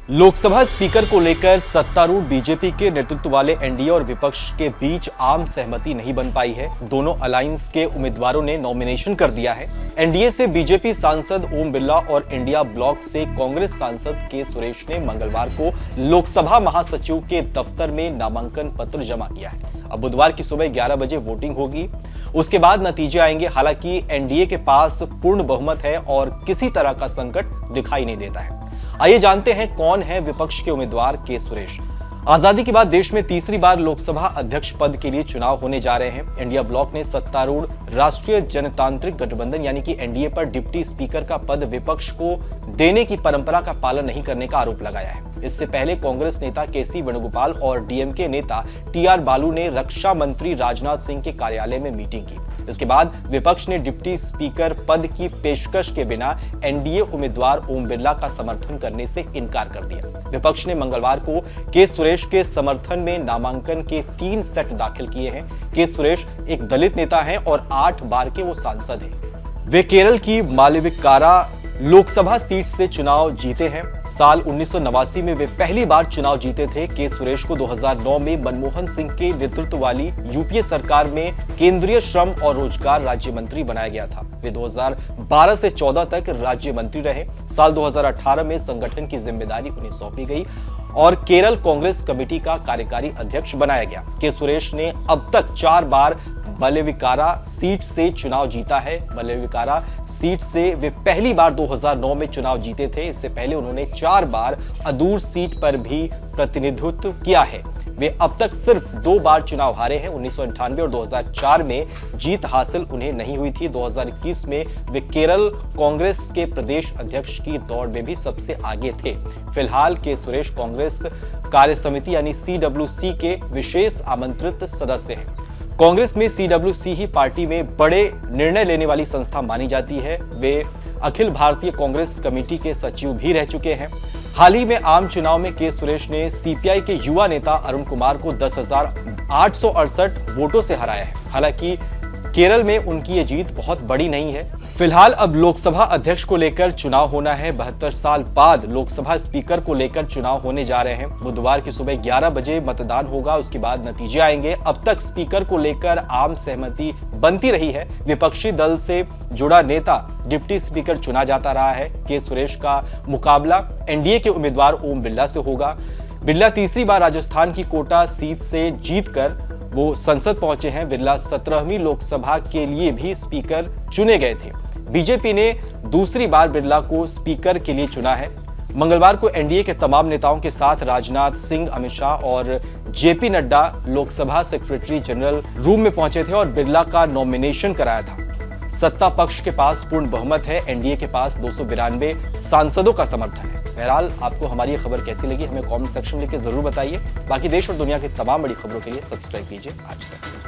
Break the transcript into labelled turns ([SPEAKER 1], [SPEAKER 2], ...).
[SPEAKER 1] Lok Sabha speaker को लेकर सत्तारूढ़ बीजेपी के नेतृत्व वाले एनडीए और विपक्ष के बीच आम सहमति नहीं बन पाई है। दोनों अलायंस के उम्मीदवारों ने नॉमिनेशन कर दिया है। एनडीए से बीजेपी सांसद ओम बिरला और इंडिया ब्लॉक से कांग्रेस सांसद के सुरेश ने मंगलवार को लोकसभा महासचिव के दफ्तर में नामांकन पत्र जमा किया है। अब बुधवार की सुबह 11 बजे वोटिंग होगी, उसके बाद नतीजे आएंगे। हालांकि एनडीए के पास पूर्ण बहुमत है और किसी तरह का संकट दिखाई नहीं देता है। आइए जानते हैं कौन है विपक्ष के उम्मीदवार के सुरेश। आजादी के बाद देश में तीसरी बार लोकसभा अध्यक्ष पद के लिए चुनाव होने जा रहे हैं। इंडिया ब्लॉक ने सत्तारूढ़ राष्ट्रीय जनतांत्रिक गठबंधन यानी कि एनडीए पर डिप्टी स्पीकर का पद विपक्ष को देने की परंपरा का पालन नहीं करने का आरोप लगाया है। इससे पहले कांग्रेस नेता केसी वेणुगोपाल और डीएमके नेता टीआर बालू ने रक्षा मंत्री राजनाथ सिंह के कार्यालय में मीटिंग की। इसके बाद विपक्ष ने डिप्टी स्पीकर पद की पेशकश के बिना एनडीए उम्मीदवार ओम बिरला का समर्थन करने से इनकार कर दिया। विपक्ष ने मंगलवार को के सुरेश के समर्थन में नामांकन के 3 सेट दाखिल किए हैं। के सुरेश एक दलित नेता हैं और 8 बार के वो सांसद हैं। वे केरल की मालविकारा लोकसभा सीट से चुनाव जीते हैं। साल 1989 में वे पहली बार चुनाव जीते थे। के सुरेश को 2009 में मनमोहन सिंह के नेतृत्व वाली यूपीए सरकार में केंद्रीय श्रम और रोजगार राज्य मंत्री बनाया गया था। वे 2012 से 14 तक राज्य मंत्री रहे। साल 2018 में संगठन की जिम्मेदारी उन्हें सौंपी गई और केरल कांग्रेस कमेटी का कार्यकारी अध्यक्ष बनाया गया। के सुरेश ने अब तक 4 बार मालविकारा सीट से चुनाव जीता है। मालविकारा सीट से वे पहली बार 2009 में चुनाव जीते थे। इससे पहले उन्होंने 4 बार अदूर सीट पर भी प्रतिनिधित्व किया है। वे अब तक सिर्फ 2 बार चुनाव हारे हैं। 1998 और 2004 में जीत हासिल उन्हें नहीं हुई थी। 2021 में वे केरल कांग्रेस के प्रदेश अध्यक्ष की दौड़ में भी सबसे आगे थे। फिलहाल के सुरेश कांग्रेस कार्य समिति यानी सीडब्ल्यूसी के विशेष आमंत्रित सदस्य हैं। कांग्रेस में सीडब्ल्यूसी ही पार्टी में बड़े निर्णय लेने वाली संस्था मानी जाती है। वे अखिल भारतीय कांग्रेस कमेटी के सचिव भी रह चुके हैं। हाल ही में आम चुनाव में के सुरेश ने सीपीआई के युवा नेता अरुण कुमार को 10,868 वोटों से हराया है। हालांकि केरल में उनकी ये जीत बहुत बड़ी नहीं है। फिलहाल अब लोकसभा अध्यक्ष को लेकर चुनाव होना है। 72 साल बाद लोकसभा स्पीकर को लेकर चुनाव होने जा रहे हैं। बुधवार की सुबह 11 बजे मतदान होगा, उसके बाद नतीजे आएंगे। अब तक स्पीकर को लेकर आम सहमति बनती रही है। विपक्षी दल से जुड़ा नेता डिप्टी स्पीकर चुना जाता रहा है। के सुरेश का मुकाबला एनडीए के उम्मीदवार ओम बिरला से होगा। बिरला तीसरी बार राजस्थान की कोटा सीट से जीतकर वो संसद पहुंचे हैं। बिरला 17वीं लोकसभा के लिए भी स्पीकर चुने गए थे। बीजेपी ने दूसरी बार बिरला को स्पीकर के लिए चुना है। मंगलवार को एनडीए के तमाम नेताओं के साथ राजनाथ सिंह, अमित शाह और JP Nadda Lok Sabha secretary general room में पहुंचे थे और बिरला का नॉमिनेशन कराया था। सत्ता पक्ष के पास पूर्ण बहुमत है। एनडीए के पास 292 सांसदों का समर्थन है। बहरहाल आपको हमारी ये खबर कैसी लगी हमें कमेंट सेक्शन में लिख के जरूर बताइए। बाकी देश और दुनिया की तमाम बड़ी खबरों के लिए सब्सक्राइब कीजिए आज तक।